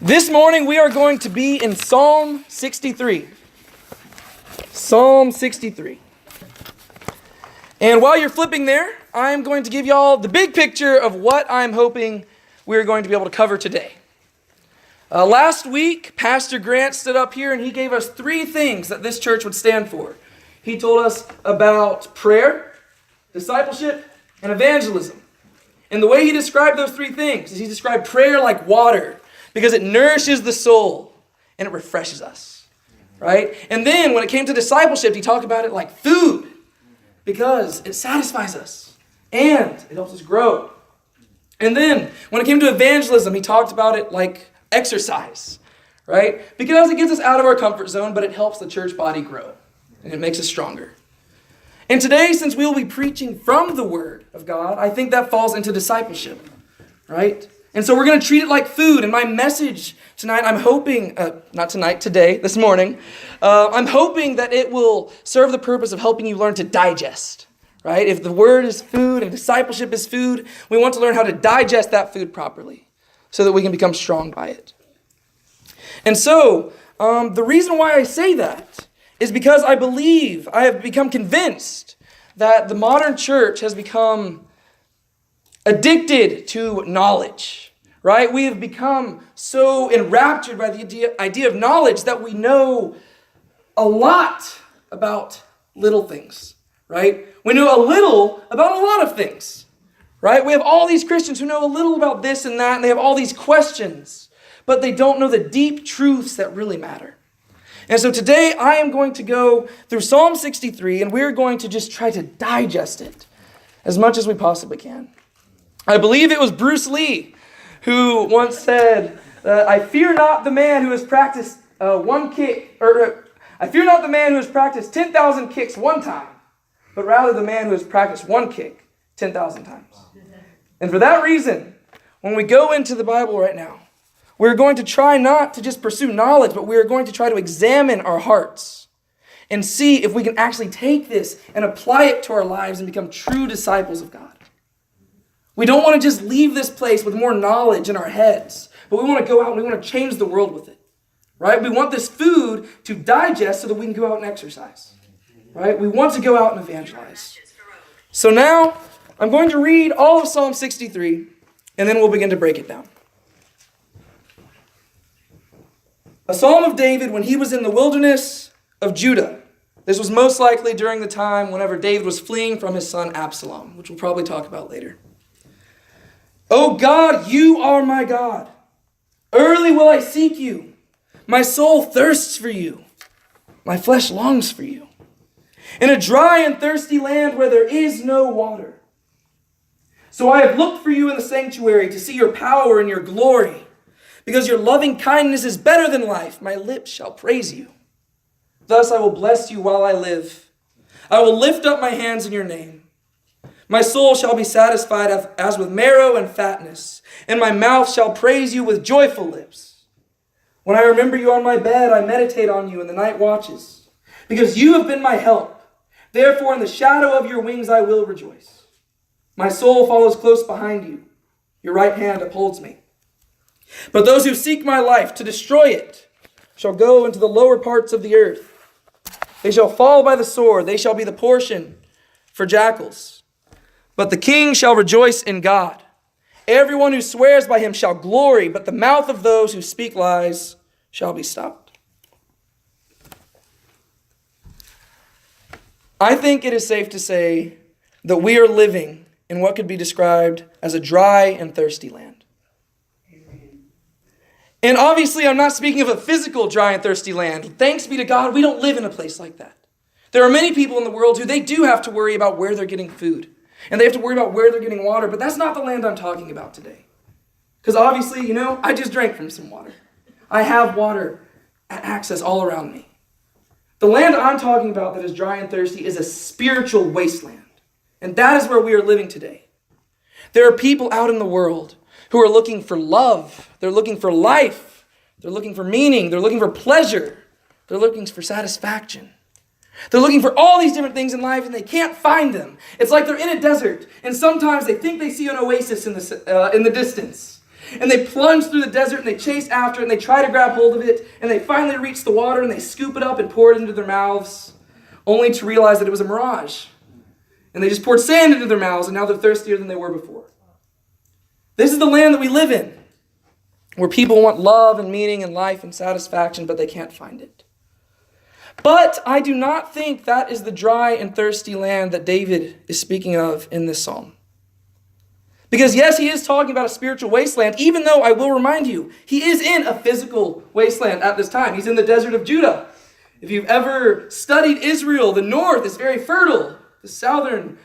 This morning we are going to be in Psalm 63. Psalm 63. And while you're flipping there, I'm going to give y'all the big picture of what I'm hoping we're going to be able to cover today. Last week, Pastor Grant stood up here and he gave us 3 things that this church would stand for. He told us about prayer, discipleship, and evangelism. And the way he described those 3 things is he described prayer like water, because it nourishes the soul and it refreshes us, right? And then when it came to discipleship, he talked about it like food, because it satisfies us and it helps us grow. And then when it came to evangelism, he talked about it like exercise, right? Because it gets us out of our comfort zone, but it helps the church body grow and it makes us stronger. And today, since we will be preaching from the Word of God, I think that falls into discipleship, right? And so we're going to treat it like food. And my message tonight, I'm hoping, this morning, I'm hoping that it will serve the purpose of helping you learn to digest, right? If the Word is food and discipleship is food, we want to learn how to digest that food properly so that we can become strong by it. And so the reason why I say that is because I have become convinced that the modern church has become addicted to knowledge, right? We have become so enraptured by the idea of knowledge that we know a lot about little things, right? We know a little about a lot of things, right? We have all these Christians who know a little about this and that, and they have all these questions, but they don't know the deep truths that really matter. And so today I am going to go through Psalm 63, and we're going to just try to digest it as much as we possibly can. I believe it was Bruce Lee who once said, I fear not the man who has practiced I fear not the man who has practiced 10,000 kicks one time, but rather the man who has practiced one kick 10,000 times. And for that reason, when we go into the Bible right now, we're going to try not to just pursue knowledge, but we are going to try to examine our hearts and see if we can actually take this and apply it to our lives and become true disciples of God. We don't want to just leave this place with more knowledge in our heads, but we want to go out and we want to change the world with it, right? We want this food to digest so that we can go out and exercise, right? We want to go out and evangelize. So now I'm going to read all of Psalm 63, and then we'll begin to break it down. A psalm of David when he was in the wilderness of Judah. This was most likely during the time whenever David was fleeing from his son Absalom, which we'll probably talk about later. O God, you are my God. Early will I seek you. My soul thirsts for you. My flesh longs for you. In a dry and thirsty land where there is no water. So I have looked for you in the sanctuary to see your power and your glory. Because your loving kindness is better than life, my lips shall praise you. Thus I will bless you while I live. I will lift up my hands in your name. My soul shall be satisfied as with marrow and fatness, and my mouth shall praise you with joyful lips. When I remember you on my bed, I meditate on you in the night watches, because you have been my help. Therefore, in the shadow of your wings I will rejoice. My soul follows close behind you. Your right hand upholds me. But those who seek my life to destroy it shall go into the lower parts of the earth. They shall fall by the sword. They shall be the portion for jackals. But the king shall rejoice in God. Everyone who swears by him shall glory, but the mouth of those who speak lies shall be stopped. I think it is safe to say that we are living in what could be described as a dry and thirsty land. And obviously, I'm not speaking of a physical dry and thirsty land. Thanks be to God, we don't live in a place like that. There are many people in the world who they do have to worry about where they're getting food. And they have to worry about where they're getting water. But that's not the land I'm talking about today. Because obviously, I just drank from some water. I have water access all around me. The land I'm talking about that is dry and thirsty is a spiritual wasteland. And that is where we are living today. There are people out in the world who are looking for love. They're looking for life. They're looking for meaning. They're looking for pleasure. They're looking for satisfaction. They're looking for all these different things in life and they can't find them. It's like they're in a desert and sometimes they think they see an oasis in the distance. And they plunge through the desert and they chase after it and they try to grab hold of it. And they finally reach the water and they scoop it up and pour it into their mouths, only to realize that it was a mirage. And they just poured sand into their mouths and now they're thirstier than they were before. This is the land that we live in, where people want love and meaning and life and satisfaction, but they can't find it. But I do not think that is the dry and thirsty land that David is speaking of in this psalm. Because yes, he is talking about a spiritual wasteland, even though I will remind you, he is in a physical wasteland at this time. He's in the desert of Judah. If you've ever studied Israel, the north is very fertile. The southern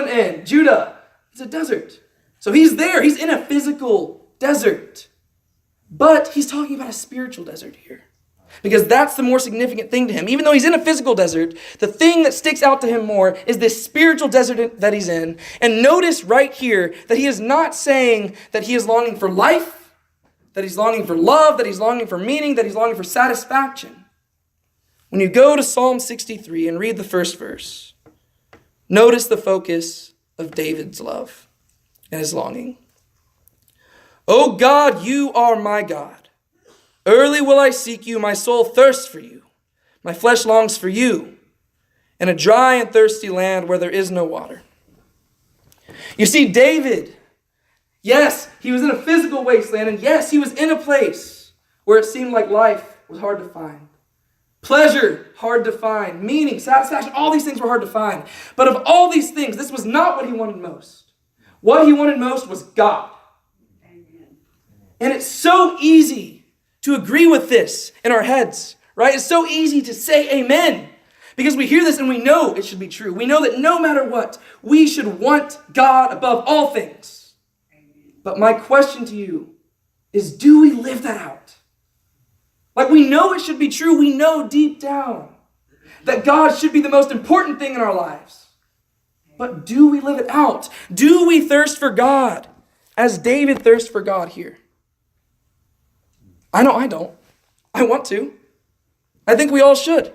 end, Judah, is a desert. So he's there. He's in a physical desert. But he's talking about a spiritual desert here. Because that's the more significant thing to him. Even though he's in a physical desert, the thing that sticks out to him more is this spiritual desert that he's in. And notice right here that he is not saying that he is longing for life, that he's longing for love, that he's longing for meaning, that he's longing for satisfaction. When you go to Psalm 63 and read the first verse, notice the focus of David's love and his longing. O God, you are my God. Early will I seek you, my soul thirsts for you. My flesh longs for you, in a dry and thirsty land where there is no water. You see, David, yes, he was in a physical wasteland, and yes, he was in a place where it seemed like life was hard to find. Pleasure, hard to find. Meaning, satisfaction, all these things were hard to find. But of all these things, this was not what he wanted most. What he wanted most was God. And it's so easy to agree with this in our heads, right? It's so easy to say amen because we hear this and we know it should be true. We know that no matter what, we should want God above all things. But my question to you is, do we live that out? Like, we know it should be true. We know deep down that God should be the most important thing in our lives. But do we live it out? Do we thirst for God as David thirsts for God here? I know I don't. I want to. I think we all should.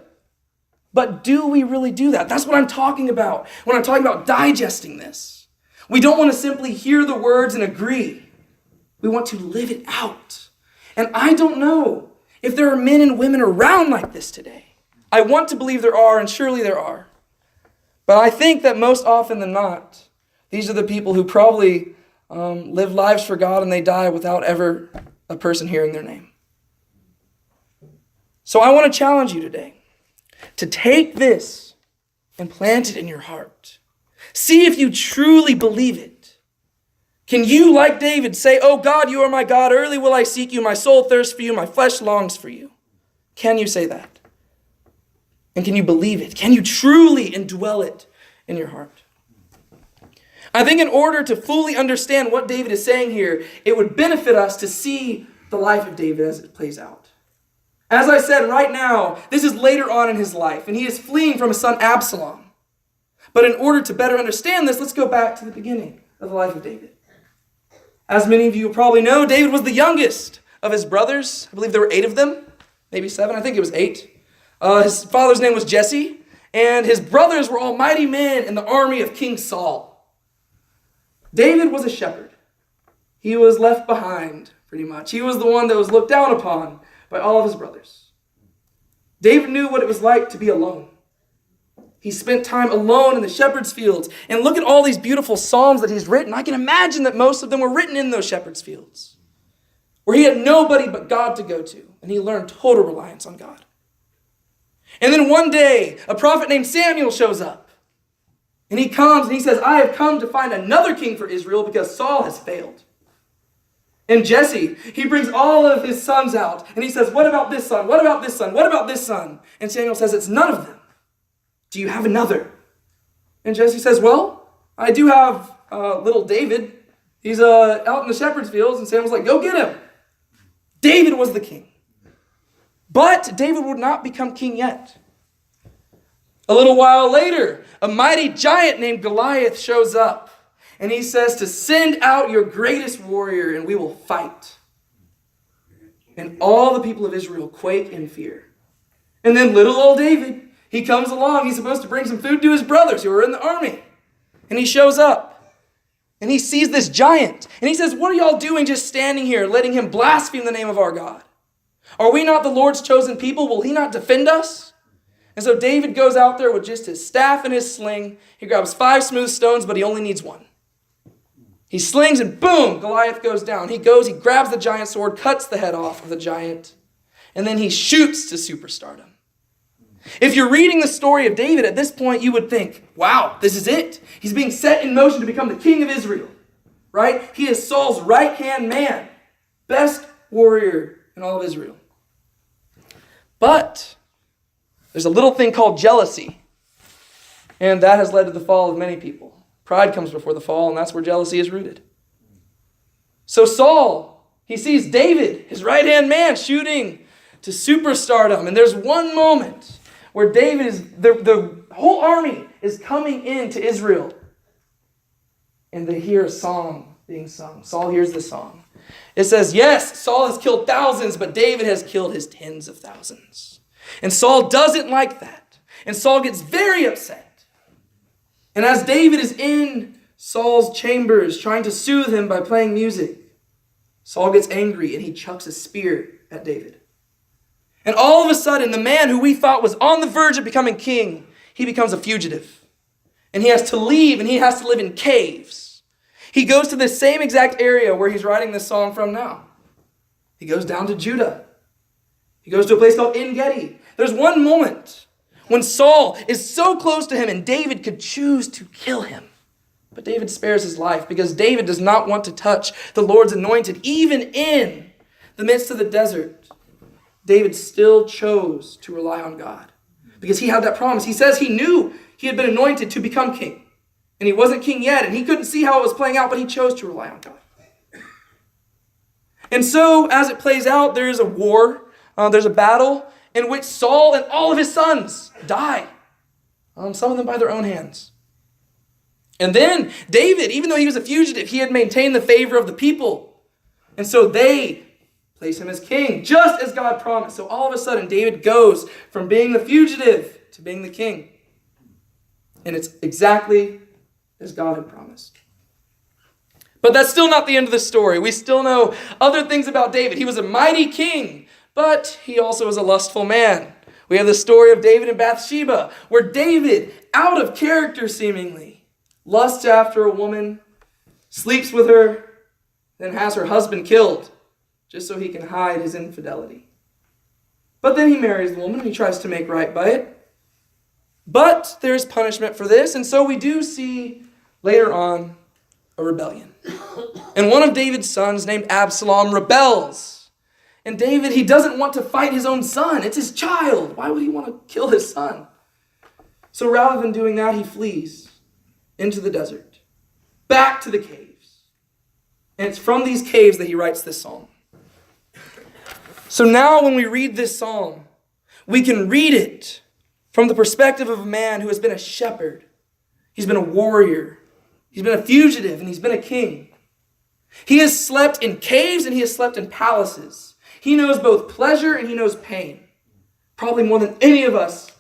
But do we really do that? That's what I'm talking about when I'm talking about digesting this. We don't want to simply hear the words and agree. We want to live it out. And I don't know if there are men and women around like this today. I want to believe there are, and surely there are. But I think that most often than not, these are the people who probably live lives for God and they die without ever a person hearing their name. So I want to challenge you today to take this and plant it in your heart. See if you truly believe it. Can you, like David, say, "Oh God, you are my God. Early will I seek you. My soul thirsts for you. My flesh longs for you." Can you say that? And can you believe it? Can you truly indwell it in your heart? I think in order to fully understand what David is saying here, it would benefit us to see the life of David as it plays out. As I said, right now, this is later on in his life, and he is fleeing from his son Absalom. But in order to better understand this, let's go back to the beginning of the life of David. As many of you probably know, David was the youngest of his brothers. I believe there were 8 of them, maybe 7. I think it was 8. His father's name was Jesse, and his brothers were all mighty men in the army of King Saul. David was a shepherd. He was left behind, pretty much. He was the one that was looked down upon by all of his brothers. David knew what it was like to be alone. He spent time alone in the shepherd's fields. And look at all these beautiful psalms that he's written. I can imagine that most of them were written in those shepherd's fields, where he had nobody but God to go to, and he learned total reliance on God. And then one day, a prophet named Samuel shows up. And he comes and he says, "I have come to find another king for Israel because Saul has failed." And Jesse, he brings all of his sons out. And he says, "What about this son? What about this son? What about this son?" And Samuel says, "It's none of them. Do you have another?" And Jesse says, "Well, I do have little David. He's out in the shepherd's fields." And Samuel's like, "Go get him." David was the king. But David would not become king yet. A little while later, a mighty giant named Goliath shows up. And he says to send out your greatest warrior and we will fight. And all the people of Israel quake in fear. And then little old David, he comes along. He's supposed to bring some food to his brothers who are in the army. And he shows up. And he sees this giant. And he says, what are y'all doing just standing here, letting him blaspheme the name of our God? Are we not the Lord's chosen people? Will he not defend us? And so David goes out there with just his staff and his sling. He grabs 5 smooth stones, but he only needs 1. He slings and boom, Goliath goes down. He grabs the giant sword, cuts the head off of the giant, and then he shoots to superstardom. If you're reading the story of David at this point, you would think, wow, this is it. He's being set in motion to become the king of Israel, right? He is Saul's right-hand man, best warrior in all of Israel. But there's a little thing called jealousy, and that has led to the fall of many people. Pride comes before the fall, and that's where jealousy is rooted. So Saul, he sees David, his right-hand man, shooting to superstardom, and there's one moment where David the whole army is coming into Israel, and they hear a song being sung. Saul hears the song. It says, yes, Saul has killed thousands, but David has killed his tens of thousands. And Saul doesn't like that. And Saul gets very upset. And as David is in Saul's chambers trying to soothe him by playing music, Saul gets angry and he chucks a spear at David. And all of a sudden, the man who we thought was on the verge of becoming king, he becomes a fugitive. And he has to leave, and he has to live in caves. He goes to the same exact area where he's writing this song from now. He goes down to Judah. He goes to a place called En-Gedi. There's one moment when Saul is so close to him and David could choose to kill him. But David spares his life because David does not want to touch the Lord's anointed. Even in the midst of the desert, David still chose to rely on God because he had that promise. He says he knew he had been anointed to become king. And he wasn't king yet, and he couldn't see how it was playing out, but he chose to rely on God. And so, as it plays out, there is a war, there's a battle in which Saul and all of his sons die. Some of them by their own hands. And then David, even though he was a fugitive, he had maintained the favor of the people. And so they place him as king, just as God promised. So all of a sudden, David goes from being the fugitive to being the king. And it's exactly as God had promised. But that's still not the end of the story. We still know other things about David. He was a mighty king, but he also was a lustful man. We have the story of David and Bathsheba, where David, out of character seemingly, lusts after a woman, sleeps with her, then has her husband killed, just so he can hide his infidelity. But then he marries the woman and he tries to make right by it. But there's punishment for this, and so we do see later on a rebellion. And one of David's sons, named Absalom, rebels. And David, he doesn't want to fight his own son. It's his child. Why would he want to kill his son? So rather than doing that, he flees into the desert, back to the caves. And it's from these caves that he writes this psalm. So now when we read this psalm, we can read it from the perspective of a man who has been a shepherd. He's been a warrior. He's been a fugitive, and he's been a king. He has slept in caves and he has slept in palaces. He knows both pleasure and he knows pain. Probably more than any of us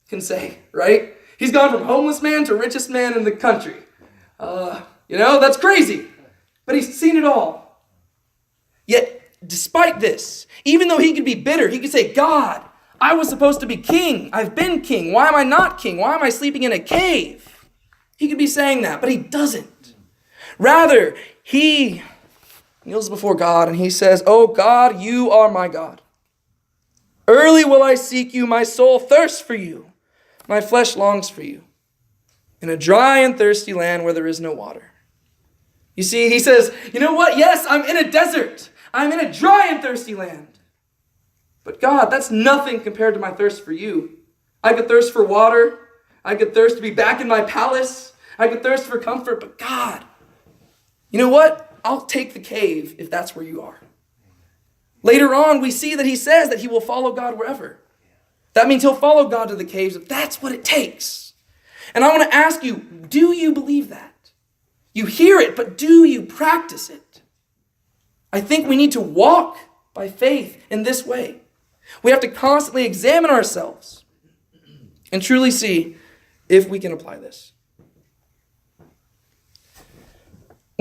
can say, right? He's gone from homeless man to richest man in the country. That's crazy. But he's seen it all. Yet, despite this, even though he could be bitter, he could say, God, I was supposed to be king. I've been king. Why am I not king? Why am I sleeping in a cave? He could be saying that, but he doesn't. Rather, he kneels before God and he says, oh God, you are my God. Early will I seek you. My soul thirsts for you. My flesh longs for you in a dry and thirsty land where there is no water. You see, he says, you know what? Yes, I'm in a desert. I'm in a dry and thirsty land. But God, that's nothing compared to my thirst for you. I could thirst for water. I could thirst to be back in my palace. I could thirst for comfort. But God, you know what? I'll take the cave if that's where you are. Later on, we see that he says that he will follow God wherever. That means he'll follow God to the caves if that's what it takes. And I want to ask you, do you believe that? You hear it, but do you practice it? I think we need to walk by faith in this way. We have to constantly examine ourselves and truly see if we can apply this.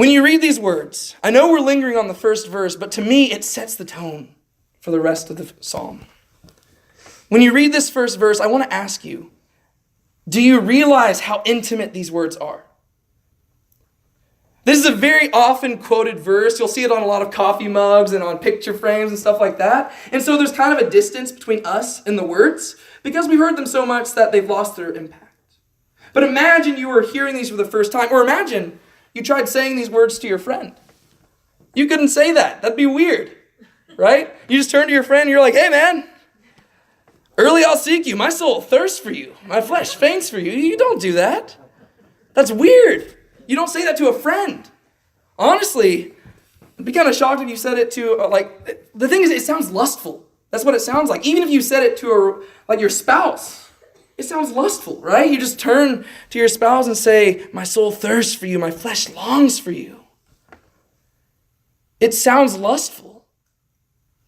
When you read these words, I know we're lingering on the first verse, but to me it sets the tone for the rest of the psalm. When you read this first verse, I want to ask you, do you realize how intimate these words are? This is a very often quoted verse. You'll see it on a lot of coffee mugs and on picture frames and stuff like that. And so there's kind of a distance between us and the words because we've heard them so much that they've lost their impact. But imagine you were hearing these for the first time, or imagine you tried saying these words to your friend. You couldn't say that. That'd be weird, right? You just turn to your friend and you're like, hey man, early I'll seek you. My soul thirsts for you. My flesh faints for you. You don't do that. That's weird. You don't say that to a friend. Honestly, I'd be kind of shocked if you said it to, the thing is, it sounds lustful. That's what it sounds like. Even if you said it to, your spouse, it sounds lustful, right? You just turn to your spouse and say, my soul thirsts for you, my flesh longs for you. It sounds lustful.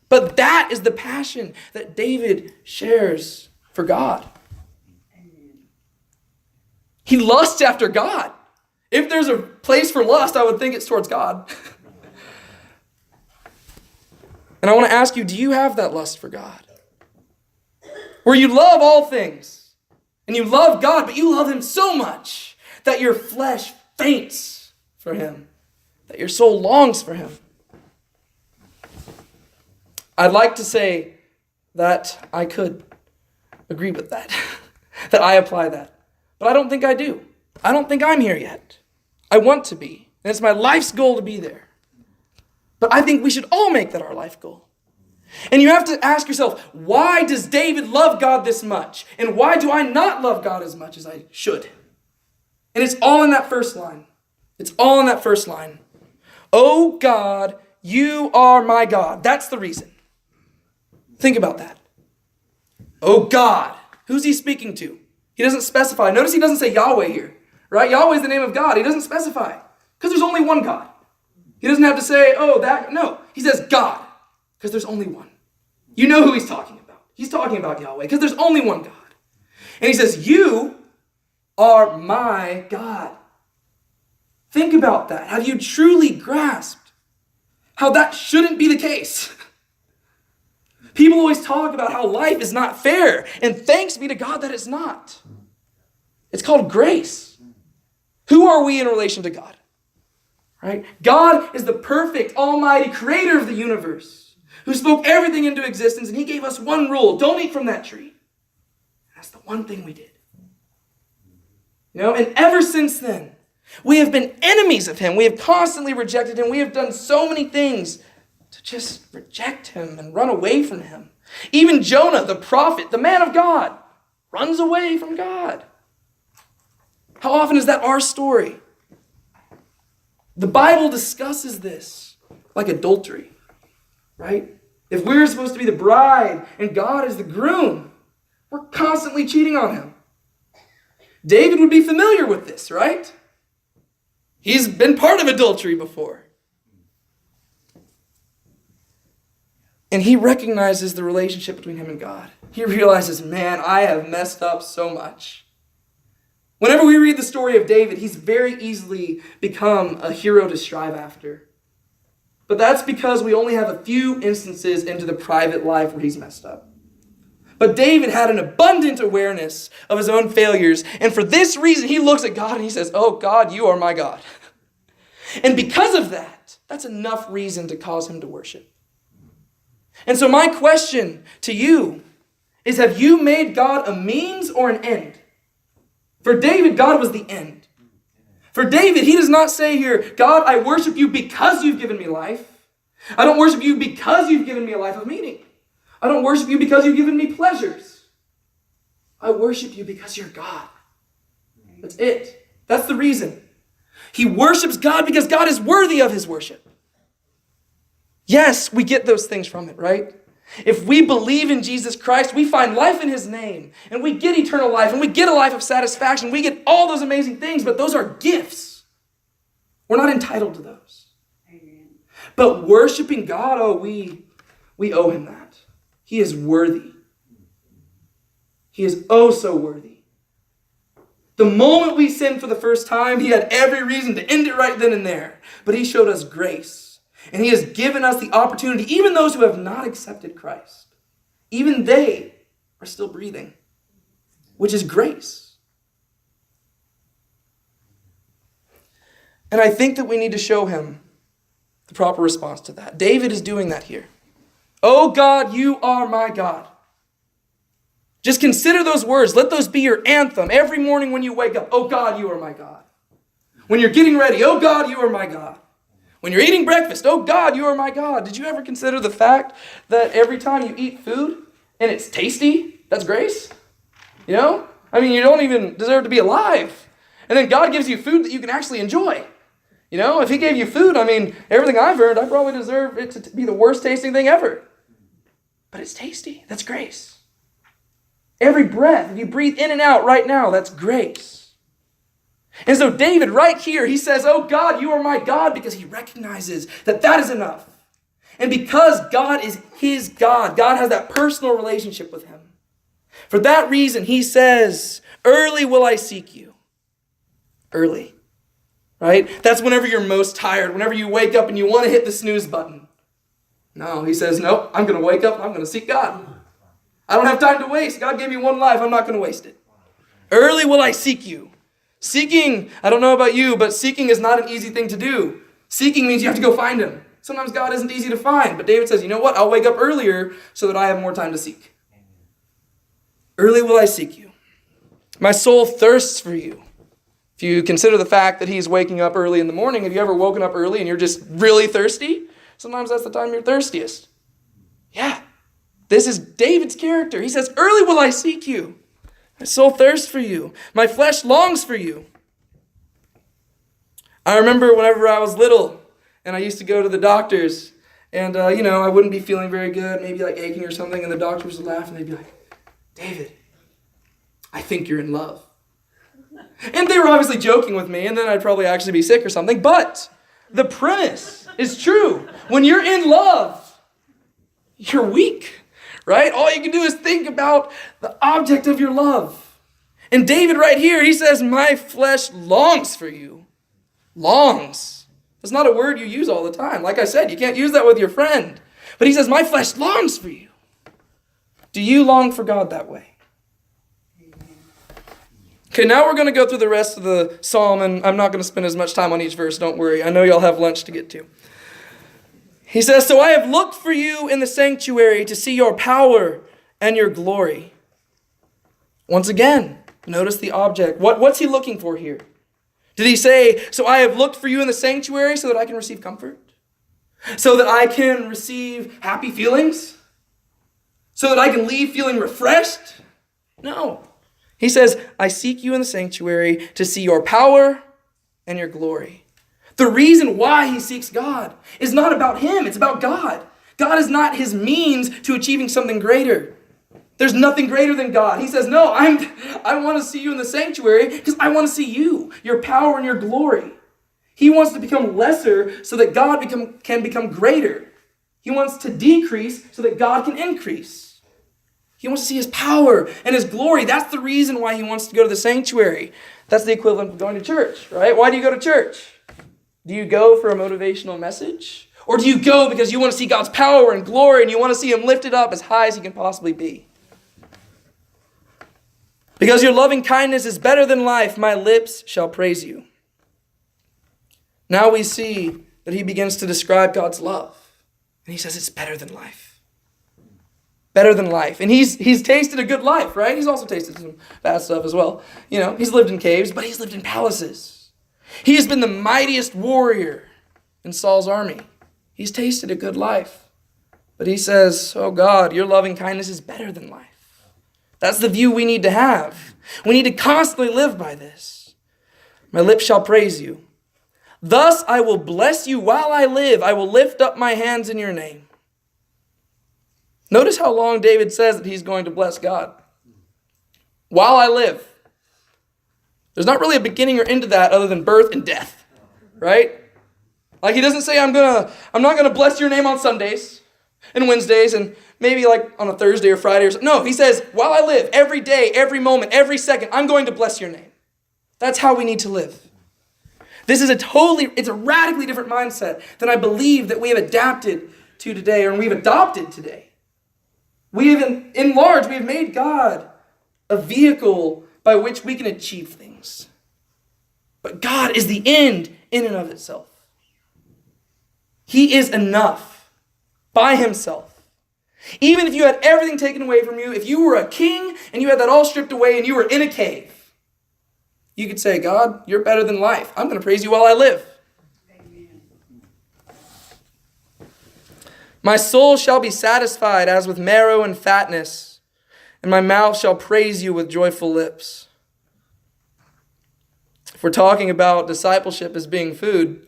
But that is the passion that David shares for God. He lusts after God. If there's a place for lust, I would think it's towards God. And I want to ask you, do you have that lust for God? Where you love all things, and you love God, but you love him so much that your flesh faints for him, that your soul longs for him. I'd like to say that I could agree with that, that I apply that. But I don't think I do. I don't think I'm here yet. I want to be. And it's my life's goal to be there. But I think we should all make that our life goal. And you have to ask yourself, why does David love God this much? And why do I not love God as much as I should? And it's all in that first line. It's all in that first line. Oh God, you are my God. That's the reason. Think about that. Oh God. Who's he speaking to? He doesn't specify. Notice he doesn't say Yahweh here. Right? Yahweh is the name of God. He doesn't specify. Because there's only one God. He doesn't have to say, oh, that. No. He says God. Because there's only one. You know who he's talking about. He's talking about Yahweh. Because there's only one God. And he says, you are my God. Think about that. Have you truly grasped how that shouldn't be the case? People always talk about how life is not fair. And thanks be to God that it's not. It's called grace. Who are we in relation to God? Right? God is the perfect, almighty creator of the universe who spoke everything into existence, and he gave us one rule. Don't eat from that tree. That's the one thing we did. And ever since then, we have been enemies of him. We have constantly rejected him. We have done so many things to just reject him and run away from him. Even Jonah, the prophet, the man of God, runs away from God. How often is that our story? The Bible discusses this like adultery, right? If we're supposed to be the bride and God is the groom, we're constantly cheating on him. David would be familiar with this, right? He's been part of adultery before. And he recognizes the relationship between him and God. He realizes, man, I have messed up so much. Whenever we read the story of David, he's very easily become a hero to strive after. But that's because we only have a few instances into the private life where he's messed up. But David had an abundant awareness of his own failures. And for this reason, he looks at God and he says, oh God, you are my God. And because of that, that's enough reason to cause him to worship. And so my question to you is, have you made God a means or an end? For David, God was the end. For David, he does not say here, God, I worship you because you've given me life. I don't worship you because you've given me a life of meaning. I don't worship you because you've given me pleasures. I worship you because you're God. That's it. That's the reason. He worships God because God is worthy of his worship. Yes, we get those things from it, right? If we believe in Jesus Christ, we find life in his name, and we get eternal life, and we get a life of satisfaction. We get all those amazing things, but those are gifts. We're not entitled to those. Amen. But worshiping God, we owe him that. He is worthy. He is oh so worthy. The moment we sinned for the first time, he had every reason to end it right then and there. But he showed us grace. And he has given us the opportunity, even those who have not accepted Christ, even they are still breathing, which is grace. And I think that we need to show him the proper response to that. David is doing that here. Oh God, you are my God. Just consider those words. Let those be your anthem every morning when you wake up. Oh God, you are my God. When you're getting ready, oh God, you are my God. When you're eating breakfast, oh God, you are my God. Did you ever consider the fact that every time you eat food and it's tasty, that's grace? You know? I mean, you don't even deserve to be alive. And then God gives you food that you can actually enjoy. You know, if he gave you food, I mean, everything I've earned, I probably deserve it to be the worst tasting thing ever. But it's tasty. That's grace. Every breath, if you breathe in and out right now, that's grace. And so David, right here, he says, oh God, you are my God, because he recognizes that that is enough. And because God is his God, God has that personal relationship with him. For that reason, he says, early will I seek you. Early. Right? That's whenever you're most tired, whenever you wake up and you want to hit the snooze button. No, he says, nope, I'm going to wake up and I'm going to seek God. I don't have time to waste. God gave me one life. I'm not going to waste it. Early will I seek you. Seeking, I don't know about you, but seeking is not an easy thing to do. Seeking means you have to go find him. Sometimes God isn't easy to find. But David says, you know what? I'll wake up earlier so that I have more time to seek. Early will I seek you. My soul thirsts for you. If you consider the fact that he's waking up early in the morning, have you ever woken up early and you're just really thirsty? Sometimes that's the time you're thirstiest. Yeah. This is David's character. He says, early will I seek you. My soul thirsts for you. My flesh longs for you. I remember whenever I was little and I used to go to the doctors and, I wouldn't be feeling very good, maybe like aching or something, and the doctors would laugh and they'd be like, David, I think you're in love. And they were obviously joking with me, and then I'd probably actually be sick or something, but the premise is true. When you're in love, you're weak. Right? All you can do is think about the object of your love. And David right here, he says, my flesh longs for you. Longs. That's not a word you use all the time. Like I said, you can't use that with your friend. But he says, my flesh longs for you. Do you long for God that way? Okay, now we're going to go through the rest of the psalm, and I'm not going to spend as much time on each verse, don't worry. I know y'all have lunch to get to. He says, so I have looked for you in the sanctuary to see your power and your glory. Once again, notice the object. What's he looking for here? Did he say, so I have looked for you in the sanctuary so that I can receive comfort? So that I can receive happy feelings? So that I can leave feeling refreshed? No. He says, I seek you in the sanctuary to see your power and your glory. The reason why he seeks God is not about him, it's about God. God is not his means to achieving something greater. There's nothing greater than God. He says, no, I want to see you in the sanctuary because I want to see you, your power and your glory. He wants to become lesser so that God can become greater. He wants to decrease so that God can increase. He wants to see his power and his glory. That's the reason why he wants to go to the sanctuary. That's the equivalent of going to church, right? Why do you go to church? Do you go for a motivational message? Or do you go because you want to see God's power and glory and you want to see him lifted up as high as he can possibly be? Because your loving kindness is better than life, my lips shall praise you. Now we see that he begins to describe God's love. And he says it's better than life. Better than life. And he's tasted a good life, right? He's also tasted some bad stuff as well. He's lived in caves, but he's lived in palaces. He has been the mightiest warrior in Saul's army. He's tasted a good life. But he says, oh God, your loving kindness is better than life. That's the view we need to have. We need to constantly live by this. My lips shall praise you. Thus I will bless you while I live. I will lift up my hands in your name. Notice how long David says that he's going to bless God. While I live. There's not really a beginning or end to that other than birth and death, right? Like he doesn't say, I'm not gonna bless your name on Sundays and Wednesdays and maybe like on a Thursday or Friday or something. No, he says, while I live, every day, every moment, every second, I'm going to bless your name. That's how we need to live. It's a radically different mindset than I believe that we have adapted to today, or we've adopted today. We have made God a vehicle by which we can achieve things. But God is the end in and of itself. He is enough by himself. Even if you had everything taken away from you, if you were a king and you had that all stripped away and you were in a cave, you could say, God, you're better than life. I'm going to praise you while I live. Amen. My soul shall be satisfied as with marrow and fatness, and my mouth shall praise you with joyful lips. If we're talking about discipleship as being food,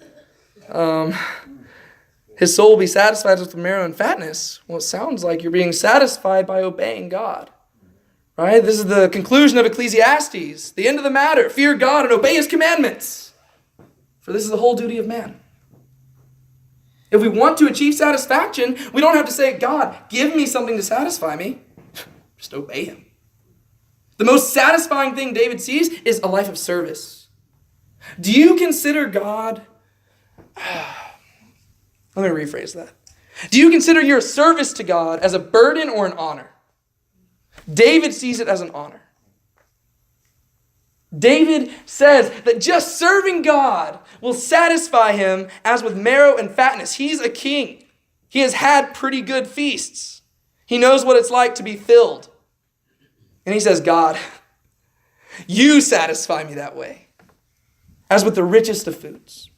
his soul will be satisfied with marrow and fatness. Well, it sounds like you're being satisfied by obeying God. Right? This is the conclusion of Ecclesiastes. The end of the matter. Fear God and obey his commandments. For this is the whole duty of man. If we want to achieve satisfaction, we don't have to say, God, give me something to satisfy me. Just obey him. The most satisfying thing David sees is a life of service. Do you consider God... Let me rephrase that. Do you consider your service to God as a burden or an honor? David sees it as an honor. David says that just serving God will satisfy him as with marrow and fatness. He's a king. He has had pretty good feasts. He knows what it's like to be filled. And he says, God, you satisfy me that way, as with the richest of foods.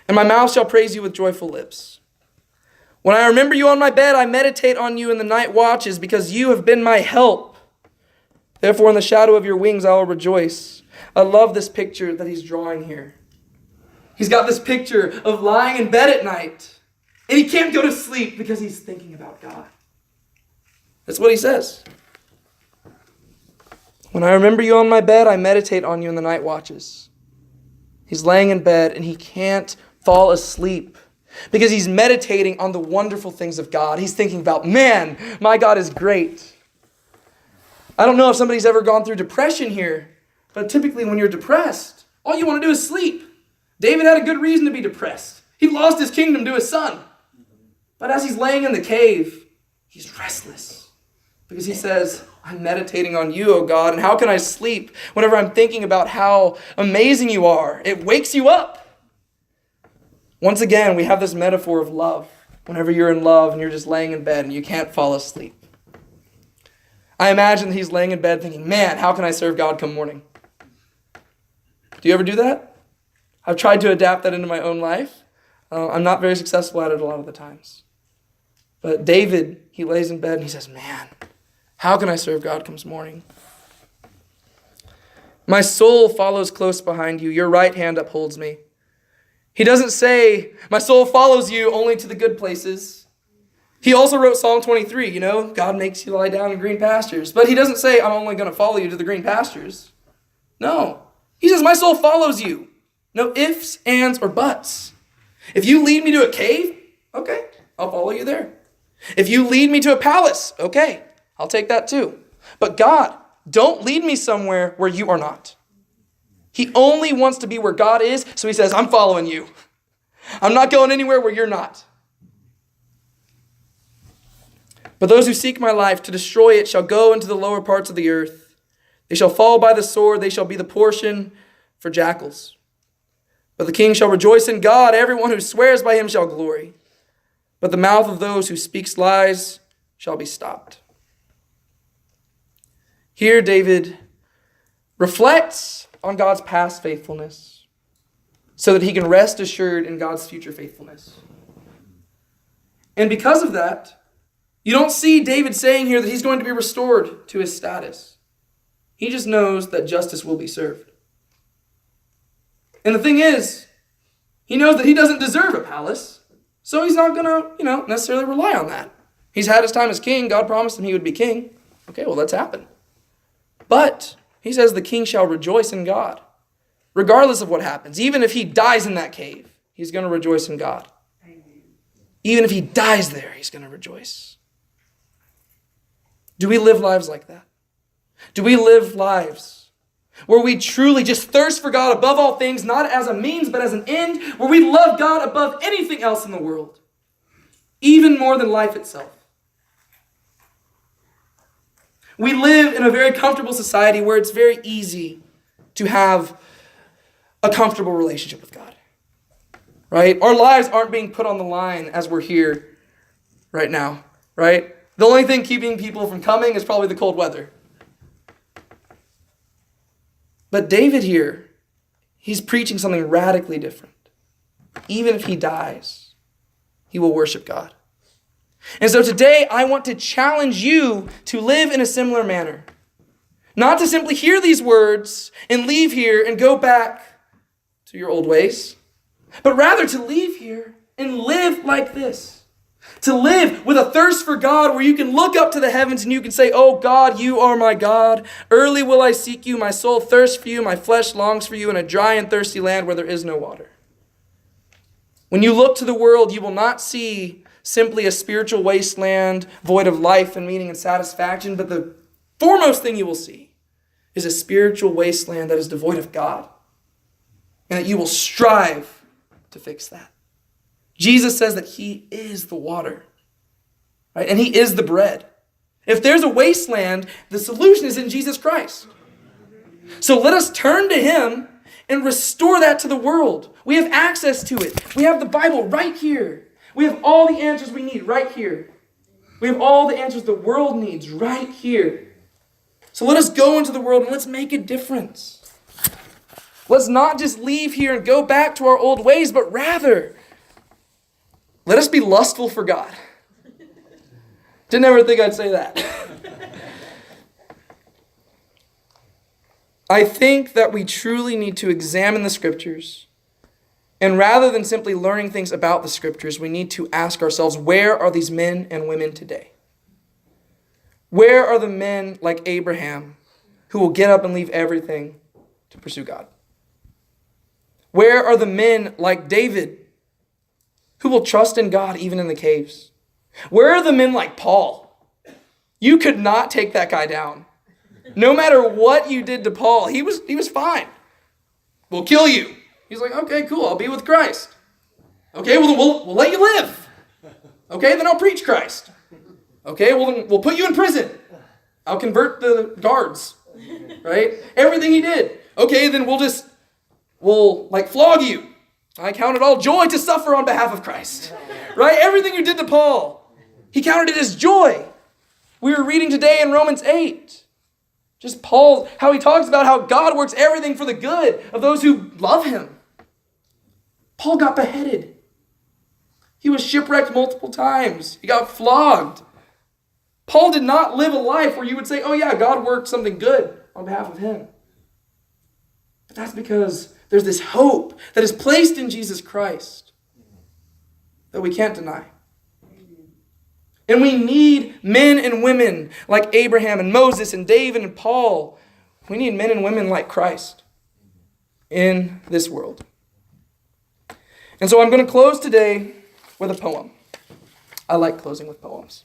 And my mouth shall praise you with joyful lips. When I remember you on my bed, I meditate on you in the night watches, because you have been my help. Therefore, in the shadow of your wings, I will rejoice. I love this picture that he's drawing here. He's got this picture of lying in bed at night, and he can't go to sleep because he's thinking about God. That's what he says. When I remember you on my bed, I meditate on you in the night watches. He's laying in bed, and he can't fall asleep, because he's meditating on the wonderful things of God. He's thinking about, man, my God is great. I don't know if somebody's ever gone through depression here, but typically when you're depressed, all you want to do is sleep. David had a good reason to be depressed. He lost his kingdom to his son. But as he's laying in the cave, he's restless, because he says, I'm meditating on you, O God, and how can I sleep whenever I'm thinking about how amazing you are? It wakes you up. Once again, we have this metaphor of love. Whenever you're in love and you're just laying in bed and you can't fall asleep. I imagine that he's laying in bed thinking, man, how can I serve God come morning? Do you ever do that? I've tried to adapt that into my own life. I'm not very successful at it a lot of the times. But David, he lays in bed and he says, man, how can I serve God comes morning? My soul follows close behind you. Your right hand upholds me. He doesn't say, my soul follows you only to the good places. He also wrote Psalm 23, God makes you lie down in green pastures. But he doesn't say, I'm only going to follow you to the green pastures. No. He says, my soul follows you. No ifs, ands, or buts. If you lead me to a cave, okay, I'll follow you there. If you lead me to a palace, okay, I'll take that too. But God, don't lead me somewhere where you are not. He only wants to be where God is, so he says, I'm following you. I'm not going anywhere where you're not. But those who seek my life to destroy it shall go into the lower parts of the earth. They shall fall by the sword. They shall be the portion for jackals. But the king shall rejoice in God. Everyone who swears by him shall glory. But the mouth of those who speaks lies shall be stopped. Here David reflects on God's past faithfulness so that he can rest assured in God's future faithfulness. And because of that, you don't see David saying here that he's going to be restored to his status. He just knows that justice will be served. And the thing is, he knows that he doesn't deserve a palace, so he's not going to, necessarily rely on that. He's had his time as king. God promised him he would be king. Okay, well, that's happened. But he says the king shall rejoice in God, regardless of what happens. Even if he dies in that cave, he's going to rejoice in God. Amen. Even if he dies there, he's going to rejoice. Do we live lives like that? Do we live lives where we truly just thirst for God above all things, not as a means, but as an end, where we love God above anything else in the world, even more than life itself. We live in a very comfortable society where it's very easy to have a comfortable relationship with God, right? Our lives aren't being put on the line as we're here right now, right? The only thing keeping people from coming is probably the cold weather. But David here, he's preaching something radically different. Even if he dies, he will worship God. And so today, I want to challenge you to live in a similar manner. Not to simply hear these words and leave here and go back to your old ways, but rather to leave here and live like this. To live with a thirst for God where you can look up to the heavens and you can say, "Oh God, you are my God. Early will I seek you. My soul thirsts for you. My flesh longs for you in a dry and thirsty land where there is no water." When you look to the world, you will not see simply a spiritual wasteland void of life and meaning and satisfaction, but the foremost thing you will see is a spiritual wasteland that is devoid of God, and that you will strive to fix that. Jesus says that he is the water, right? And he is the bread. If there's a wasteland, the solution is in Jesus Christ. So let us turn to him and restore that to the world. We have access to it. We have the Bible right here. We have all the answers we need right here. We have all the answers the world needs right here. So let us go into the world and let's make a difference. Let's not just leave here and go back to our old ways, but rather, let us be lustful for God. Didn't ever think I'd say that. I think that we truly need to examine the scriptures. And rather than simply learning things about the scriptures, we need to ask ourselves, where are these men and women today? Where are the men like Abraham who will get up and leave everything to pursue God? Where are the men like David who will trust in God even in the caves? Where are the men like Paul? You could not take that guy down. No matter what you did to Paul, he was fine. We'll kill you. He's like, okay, cool, I'll be with Christ. Okay, well, we'll let you live. Okay, then I'll preach Christ. Okay, well, then we'll put you in prison. I'll convert the guards. Right? Everything he did. Okay, then we'll flog you. I count it all joy to suffer on behalf of Christ. Right? Everything you did to Paul, he counted it as joy. We were reading today in Romans 8. Just Paul, how he talks about how God works everything for the good of those who love him. Paul got beheaded. He was shipwrecked multiple times. He got flogged. Paul did not live a life where you would say, oh yeah, God worked something good on behalf of him. But that's because there's this hope that is placed in Jesus Christ that we can't deny. And we need men and women like Abraham and Moses and David and Paul. We need men and women like Christ in this world. And so I'm going to close today with a poem. I like closing with poems.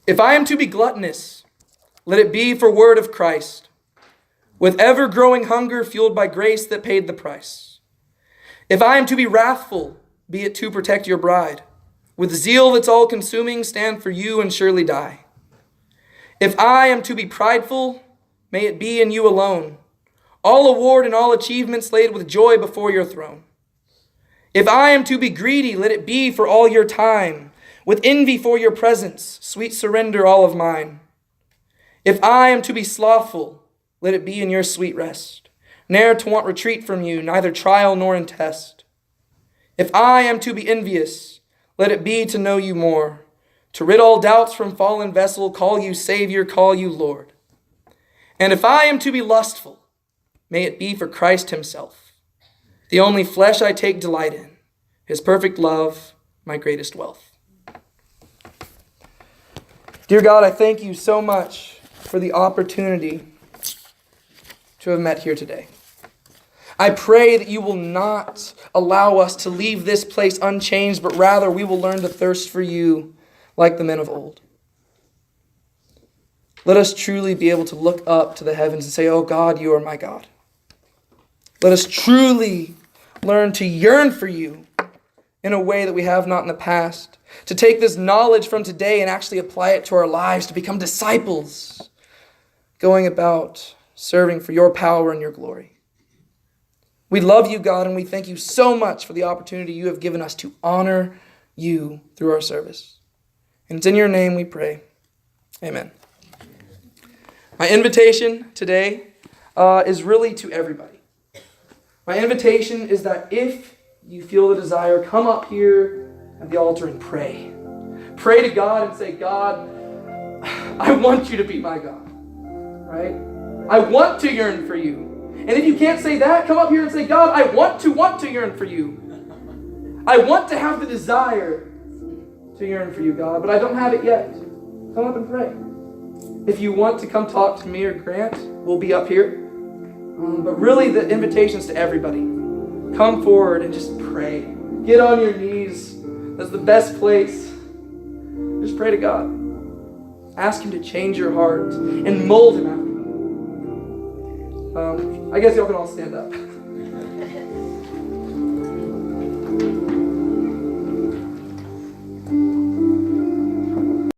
If I am to be gluttonous, let it be for word of Christ, with ever-growing hunger fueled by grace that paid the price. If I am to be wrathful, be it to protect your bride. With zeal that's all-consuming, stand for you and surely die. If I am to be prideful, may it be in you alone. All award and all achievements laid with joy before your throne. If I am to be greedy, let it be for all your time. With envy for your presence, sweet surrender all of mine. If I am to be slothful, let it be in your sweet rest. Ne'er to want retreat from you, neither trial nor in test. If I am to be envious, let it be to know you more. To rid all doubts from fallen vessel, call you Savior, call you Lord. And if I am to be lustful, may it be for Christ himself, the only flesh I take delight in, his perfect love, my greatest wealth. Dear God, I thank you so much for the opportunity to have met here today. I pray that you will not allow us to leave this place unchanged, but rather we will learn to thirst for you like the men of old. Let us truly be able to look up to the heavens and say, oh God, you are my God. Let us truly learn to yearn for you in a way that we have not in the past. To take this knowledge from today and actually apply it to our lives, to become disciples, going about serving for your power and your glory. We love you, God, and we thank you so much for the opportunity you have given us to honor you through our service. And it's in your name we pray. Amen. My invitation today is really to everybody. My invitation is that if you feel the desire, come up here at the altar and pray. Pray to God and say, God, I want you to be my God. Right? I want to yearn for you. And if you can't say that, come up here and say, God, I want to yearn for you. I want to have the desire to yearn for you, God, but I don't have it yet. Come up and pray. If you want to come talk to me or Grant, we'll be up here. But really, the invitation's to everybody. Come forward and just pray. Get on your knees. That's the best place. Just pray to God. Ask Him to change your heart and mold Him after you. I guess y'all can all stand up.